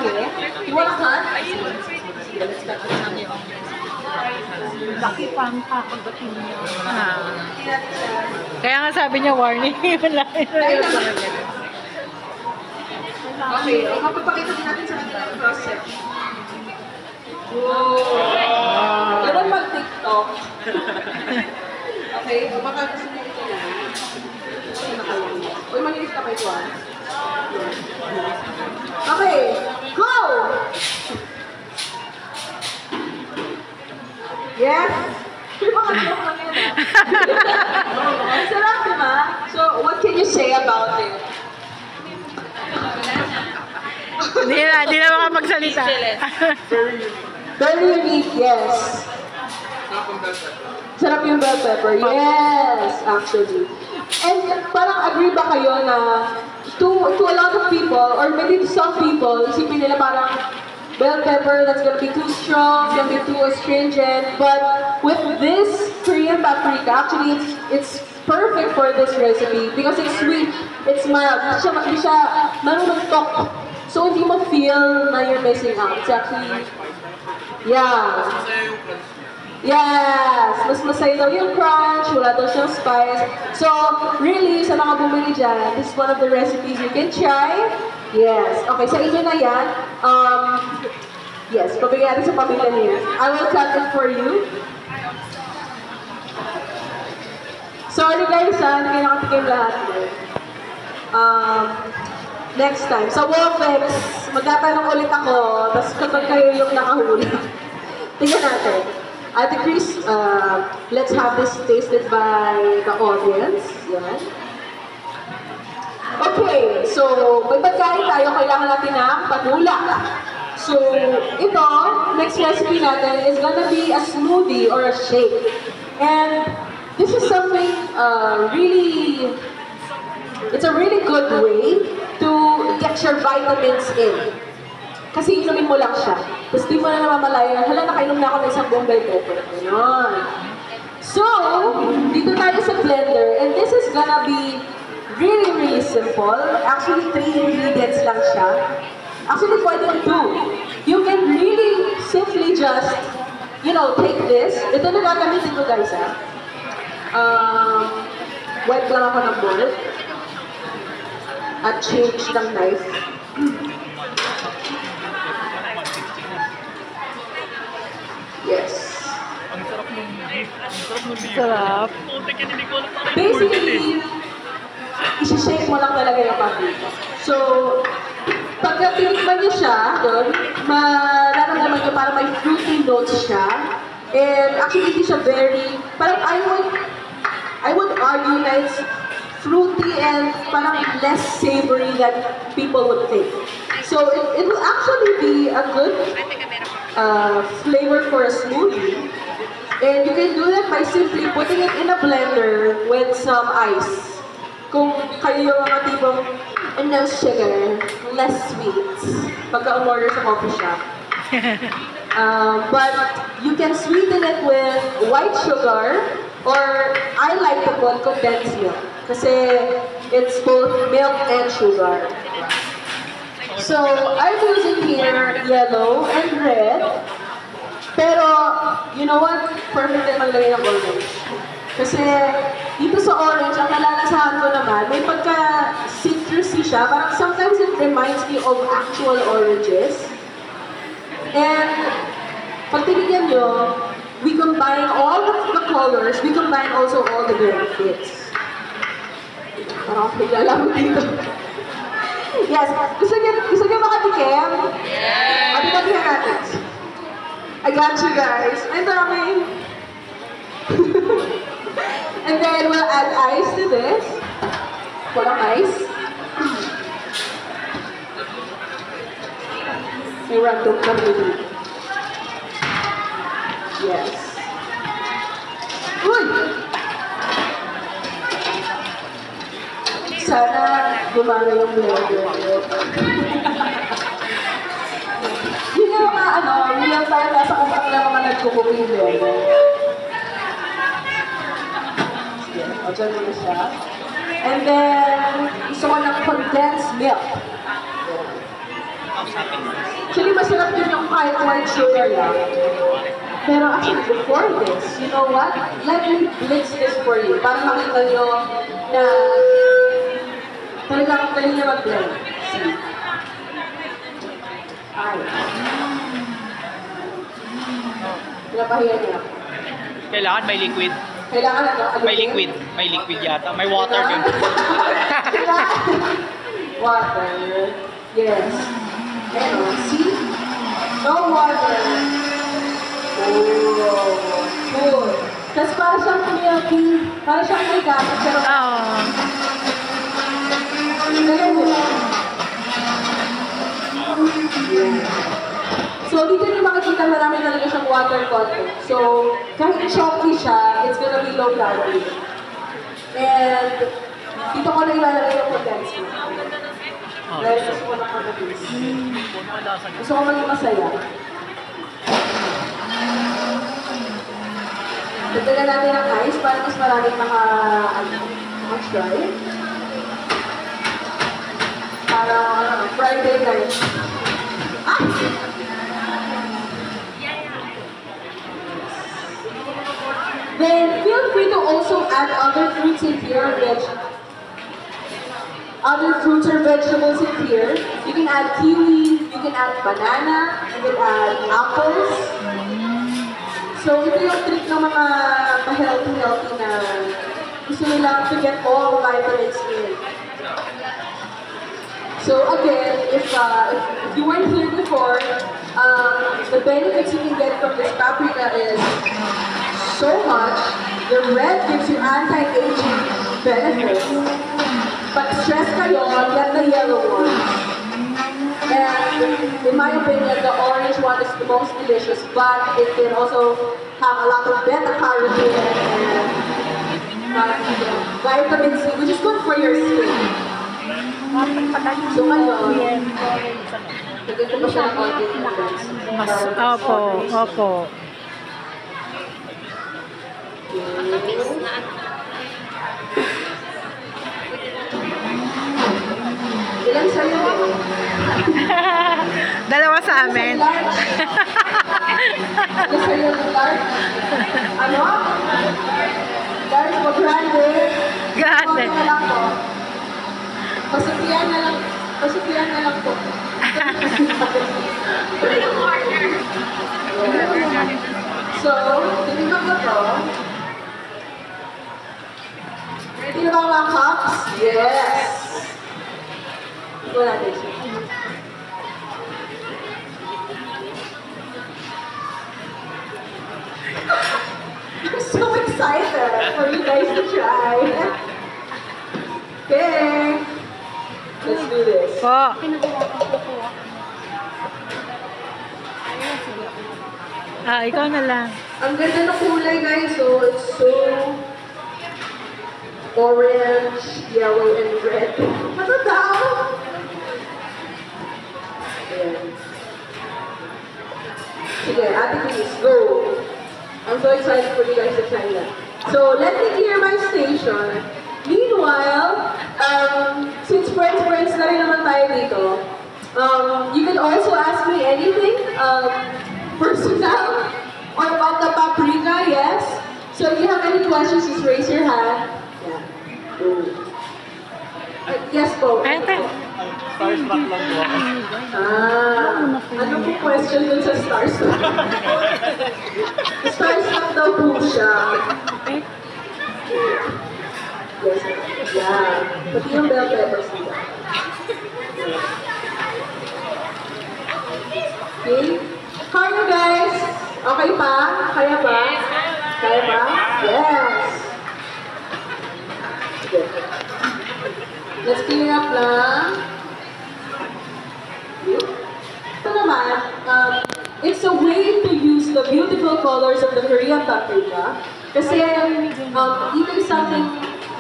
malaki. You wanna cut? Sige, let's cut this one. Laki pang kakagatin niya. Kaya nga sabi niya, warning. Okay, mapapakita din natin sa kanila ang process. Wow! Ganun mag-TikTok. Okay, baka gusto niyo ito na. Uy, malinis ka pa ito ah. Okay, go! Yes? Mga joke lang yan ah. Sarap diba? So, what can you say about it? Hindi na makapagsalita. Very unique, yes. Sarap yung bell pepper. Yes, actually. And parang agree ba kayo na to a lot of people, or maybe to some people, isipin nila parang bell pepper, that's gonna be too strong, it's gonna be too astringent. But with this Korean paprika, actually it's perfect for this recipe because it's sweet, it's mild, hindi siya manumantok. So hindi mo feel na you're missing out. It's actually, yeah. Yes! Mas masaya daw yung crunch, wala daw siyang spice. So, really, sa mga bumili dyan, this is one of the recipes you can try. Yes. Okay, sa inyo na yan. Yes, pabigyan natin sa pamilya niya. I will cut it for you. Sorry guys, hindi kayo nakatikim lahat. Next time. Sa Wolfex, magtatanong ulit ako, tapos kapag kayo yung nakahuli. Tingnan natin. Ate Chris, let's have this tasted by the audience. Yan. Okay, so may pagkain tayo, kailangan natin ng panula. So, ito, next recipe natin is gonna be a smoothie or a shake. And this is something really, it's a really good way to get your vitamins in. Kasi inumin mo lang siya. Tapos di mo na namamalaya, hala, nakainom na ako ng isang buong bell pepper. Ganyan. So, dito tayo sa blender, and this is gonna be really, really simple. Actually, 3 ingredients lang siya. Actually, pwede 2. You can really simply just, you know, take this. Ito na gagamitin ko, guys, ha. Wipe lang ako ng bowl. At change ng knife. Yes. Sarap. Basically, isi-shake mo lang talaga yung paprika. So, pagka tinikman niyo siya, doon, mararamdaman niyo parang may fruity notes siya. And actually, hindi siya very, parang I would argue that it's fruity and parang less savory than people would think. So, it will actually be a good flavor for a smoothie. And you can do that by simply putting it in a blender with some ice. Kung kayo yung mga tipong no sugar, less sweet, pagka umorder sa coffee shop. But you can sweeten it with white sugar, or I like to put condensed milk kasi it's both milk and sugar. So, I'm using here yellow and red. Pero, you know what? Perfect din maglagay ng orange. Kasi, dito sa orange, ang nalalasahan ko naman, may pagka-citrusy siya. Parang sometimes it reminds me of actual oranges. And, pag tinigyan nyo, we combine all the colors, we combine also all the benefits. Parang naglalaro dito. Yes. Gusto niyo makatikim? Yes! Pati natin. I got you guys. Ang dami. And then we'll add ice to this. Walang ice. May random kami dito. Yes. Uy! Sana gumana yung blender. Yun yung mga yung tayo nasa utak na mga nagkukuking blender. O, dyan muna siya. And then, gusto ko ng condensed milk. Actually, masarap din yung kahit white sugar lang. Pero actually, before this, you know what? Let me blitz this for you. Para makita nyo na talagang galing niya mag-blend. See? Ay. Pinapahiya niya. Kailangan may liquid. Kailangan ano? May liquid. May liquid yata. May water din. Water. Yes. Ano? See? No water. Oh. Cool. Tapos para siyang milky. Para siyang may gamit. Pero... Oh. Galing mo. So, dito nyo makikita marami talaga siyang water content. So, kahit chalky siya, it's gonna be low calorie. And, dito ko na ilalagay yung condensed milk. Dahil gusto ko na kagabis. Gusto ko maging masaya. Dagdagan natin ang ice para mas maraming maka-try. Para Friday night. Ah! Then feel free to also add other fruits in here, other fruits or vegetables in here. You can add kiwi, you can add banana, you can add apples. So ito yung trick ng mga healthy na gusto nilang to get all vitamins in. So again, if you weren't here before, the benefits you can get from this paprika is so much. The red gives you anti-aging benefits. But stress kayo, get the yellow one. And in my opinion, the orange one is the most delicious, but it can also have a lot of beta-carotene and vitamin C, which is good for your skin. So ngayon, lagyan ko pa siya ng konti ng Opo. Ilan sa'yo? Dalawa sa amin. Ilan sa'yo ng large? Ano? Large o grande? Grande. Konti na lang po. Pasuklian na lang po. So, tinignan ko to. Ready na ba mga cups? Yes! Wala din siya. I'm so excited for you guys to try. Okay. Let's do this. Po. Ikaw na lang. Ang ganda ng kulay guys, so it's so orange, yellow, and red. Ano daw? Ayan. Sige, ate please, go. I'm so excited for you guys to try that. So, let me clear my station. Meanwhile, since friends na rin naman tayo dito, you can also ask me anything personal or about the paprika, yes? So if you have any questions, just raise your hand. Yeah. Yes po. Starstruck lang po ako. Ano po question dun sa Starstruck? Starstruck daw po siya. Yes, yeah. Pati yung bell peppers nila. Okay? Kaya guys? Okay pa? Kaya ba? Kaya ba? Yes! Okay. Let's clear up lang. Ito naman, it's a way to use the beautiful colors of the Korean paprika. Kasi even something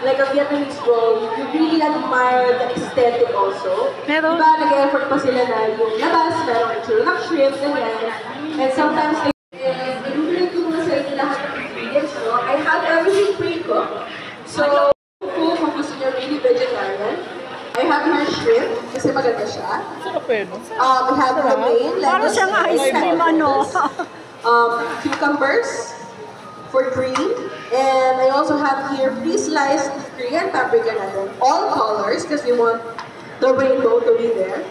like a Vietnamese roll, you really admire the aesthetic also. Pero, diba, nag-effort pa sila na yung labas, merong itsura ng shrimp, ganyan. And sometimes, i-relate ko muna sa inyo lahat ng ingredients, no? I have everything pre-cooked. So, kung gusto nyo really vegetarian, I have here shrimp, kasi maganda siya. Sarap eh, no? We have Sarap. romaine, Para lettuce, siyang ice and cream, ano. cucumbers for green. And I also have here pre-sliced Korean paprika natin, all colors because we want the rainbow to be there.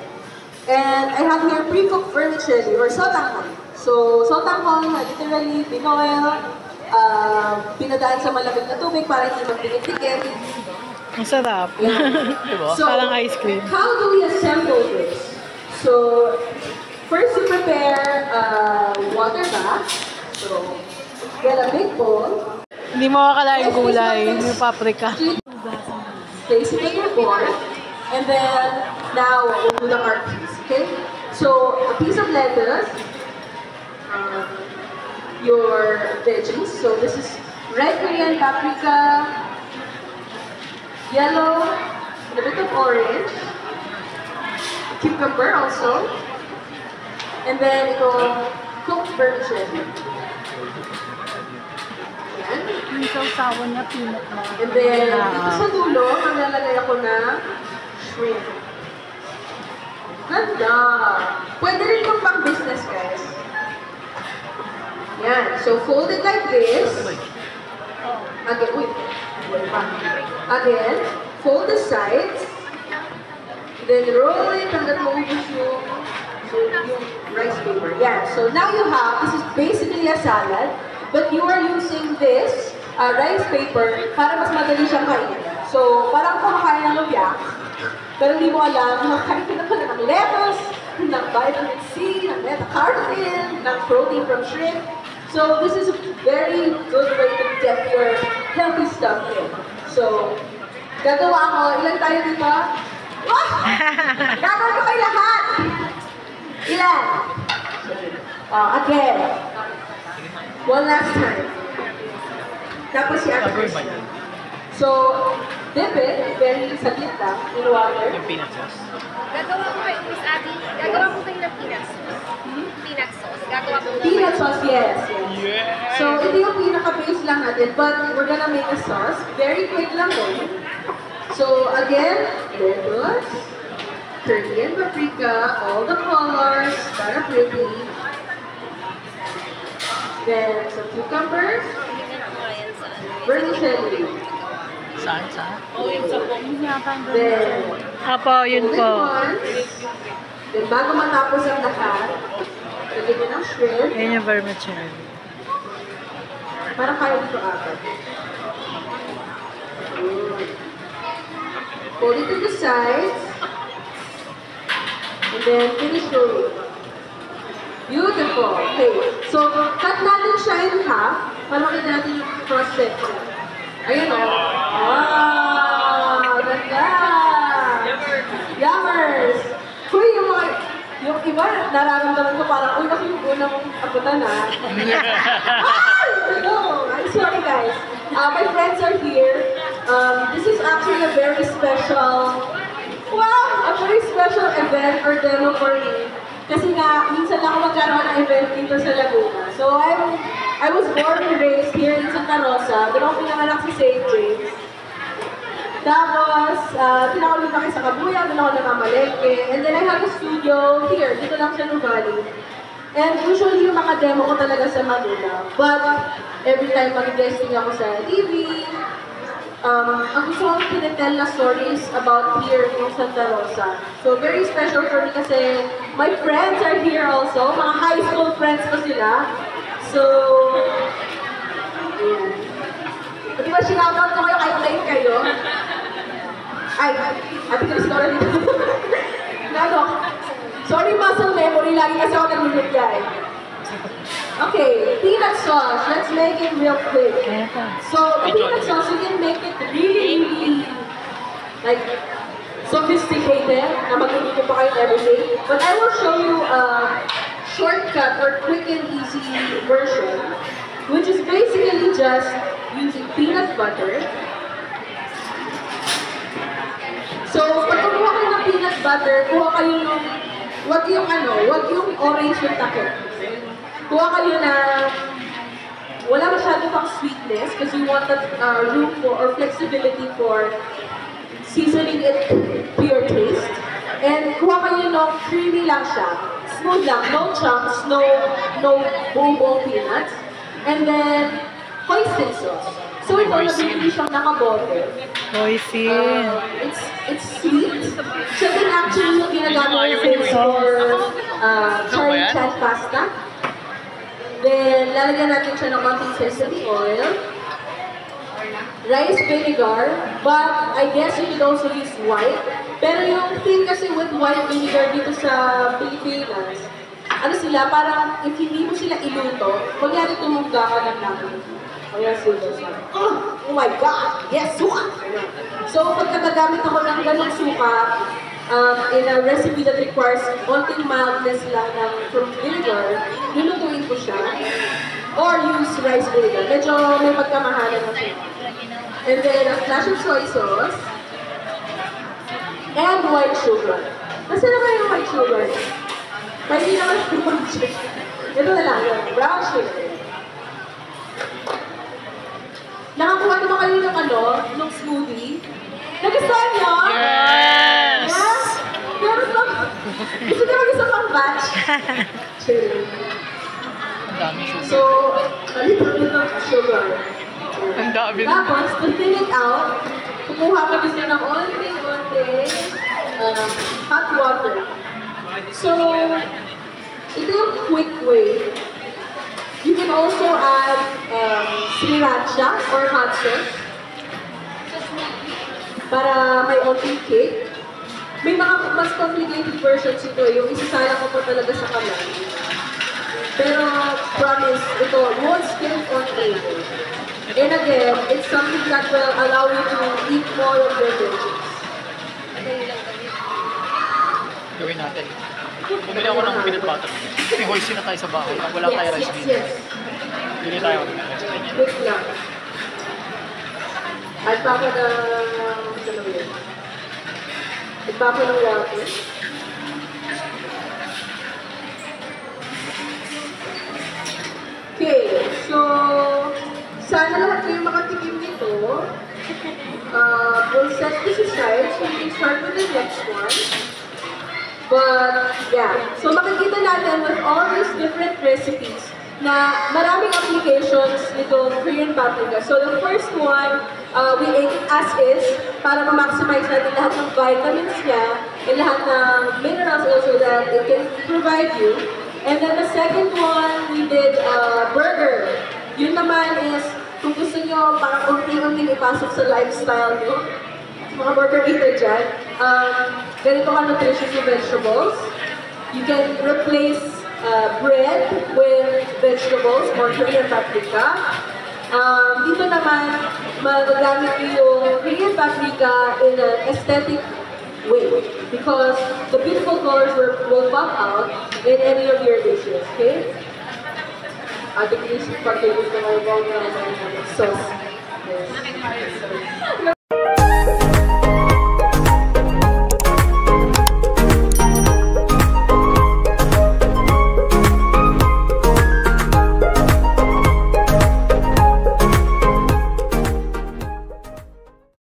And I have here pre-cooked vermicelli or sotanghon. So sotanghon, literally binoil, pinadaan sa malamig na tubig para hindi magdikit-dikit. Ang sarap. Diba? So, Parang ice cream. how do we assemble this? So, first you prepare water bath. So, get a big bowl. Hindi mo akalain gulay, yung paprika. Place it in your bowl. And then, now we'll do the art piece, okay? So, a piece of lettuce, your veggies. So, this is red Korean paprika, yellow, and a bit of orange, cucumber also, and then it'll cooked vermicelli. Yan. Yung sausawan na peanut butter. And then, dito sa dulo, maglalagay ako ng shrimp. Ganda! Pwede rin itong pang business, guys. Yan. So, fold it like this. Again, wait pa. Again, fold the sides. Then roll it hanggang maubos yung rice paper. Yan. So, now you have, this is basically a salad, but you are using this rice paper para mas madali siyang kainin. So, parang kumakain ng lumpia, pero hindi mo alam, kumakain ka na pala ng lettuce, ng vitamin C, ng beta-carotene, ng protein from shrimp. So, this is a very good way to get your healthy stuff in. So, gagawa ko, ilan tayo dito? Wow! Gagawin ko kayo lahat! Ilan? Again. One last time. Tapos si Ate Christy. So, dip it, very saglit lang, in water. Yung peanut sauce. Gagawa ko kayo, Miss Abby, gagawa ko kayo ng peanut sauce. Peanut sauce. Gagawa ko ng Peanut sauce, yes. Yeah! So, ito yung pinaka-base lang natin, but we're gonna make a sauce. Very quick lang din. So, again, lettuce, Korean paprika, all the colors, para pretty. Then, some cucumbers, vermicelli. Saan? Then, Apo, yun fold it po. once. Then, bago matapos ang lahat, lagyan nyo ng shrimp. Yan yung vermicelli. Parang kaya dito agad. Fold it to the sides. And then finish rolling. Beautiful. Okay. So, cut natin siya in half para makita natin yung cross-section. Ayan o. Wow! Ganda! Yummers! Uy, yung iba, nararamdaman ko parang, uy, ako yung unang abutan ah. Ay! No! I'm sorry guys. My friends are here. This is actually a very special, a very special event or demo for me. Kasi nga, minsan lang ako magkaroon ng event dito sa Laguna. So, I was born and raised here in Santa Rosa. Doon ako pinanganak sa St. James. Tapos, tinawag kami sa Kabuya, doon ako namamalengke. And then I have a studio here, dito lang sa Nuvali. And usually yung mga demo ko talaga sa Manila. But every time mag-guesting ako sa TV, ang gusto kong pinitel na stories about here in Santa Rosa. So very special for me kasi my friends are here also. Mga high school friends ko sila. So, ayan. Di ba sinoutout ko kayo kahit late kayo? Ay, ate ko na dito. Nano? Sorry, muscle memory. Lagi kasi ako nag-reply. Okay, peanut sauce. Let's make it real quick. So, the peanut sauce, you can make it really, like, sophisticated. Na mag-inipin pa kayo everything. But I will show you a shortcut or quick and easy version, which is basically just using peanut butter. So, pag kumuha kayo ng peanut butter, kuha kayo ng, wag yung orange yung takip. Kuha kayo na wala masyado pang sweetness because you want that room for, or flexibility for seasoning it to your taste. And kuha kayo ng creamy lang siya. smooth lang, no chunks, no buong peanuts. And then, hoisin sauce. So ito, nabili siyang nakabote. Hoisin. It's sweet. Siya din actually yung ginagamit natin for chai chat pasta. Then, lalagyan natin siya ng konting sesame oil. Rice vinegar, but I guess you could also use white. Pero yung thing kasi with white vinegar dito sa Pilipinas, ano sila, parang if hindi mo sila iluto, kunyari tumugga ka ng namin. Kaya sila siya, oh my God, yes, suka! So, pag nagagamit ako ng ganong suka, in a recipe that requires konting mildness lang ng from vinegar, lulutuin ko siya. Or use rice vinegar. Medyo may pagkamahalan na siya. And then, a splash of soy sauce. And white sugar. Kasi naman yung white sugar. Kaya hindi naman yung white sugar. Ito na lang, yung brown sugar. Nakakuha naman kayo ng ng smoothie. Nagustuhan nyo? Yes! Yes? Meron pa. Gusto nyo mag-isa pang batch? Chill. Ang dami sugar. So, a little bit of sugar. Ang dami. Tapos, to thin it out, kumuha ka gusto ng onte-onte hot water. So, ito yung quick way. You can also add sriracha or hot sauce para may onting kick. May mga mas complicated versions ito yung isasala ko pa talaga sa kamay. Pero promise, ito won't skip on flavor. And again, it's something that will allow you to eat more of your veggies. Gawin natin. Bumili ako ng peanut butter. May hoisin na tayo sa bahay. Wala tayo rice bean. Yes. Bili tayo. Quick lang. At pa ako ng water. Okay, so sana lahat kayo makatikim nito. We'll set this aside so we can start with the next one. But, yeah. So, makikita natin with all these different recipes na maraming applications nitong Korean paprika. So, the first one, we ate it as is para ma-maximize natin lahat ng vitamins niya and lahat ng minerals also that it can provide you. And then the second one, we did burger. Yun naman is, kung gusto nyo parang unti-unting ipasok sa lifestyle nyo, mga burger eater dyan, ganito ka nutritious na vegetables. You can replace bread with vegetables or Korean paprika. Dito naman, magagamit nyo yung Korean paprika in an aesthetic way because the beautiful colors will pop out in any of your dishes, okay? Ating isip pag-ibig na may sauce. Yes.